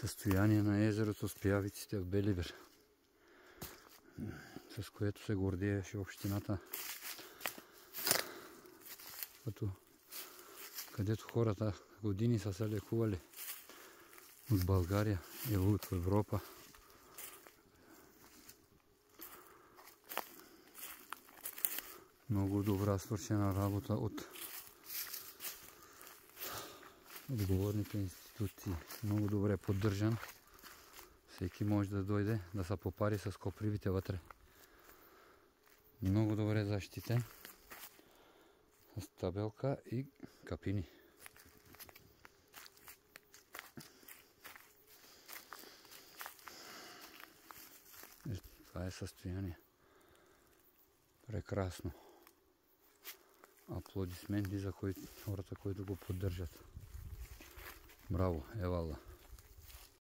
Състояние на езерото с пиявиците в Белибер, с което се гордееше общината, където хората години са се лекували от България и от Европа. Много добра свършена работа от отговорните институции. Много добре поддържан. Всеки може да дойде да се попари с копривите вътре. Много добре защитен. С табелка и капини. Това е състояние. Прекрасно. Аплодисменти за хората, които го поддържат. Браво, евала!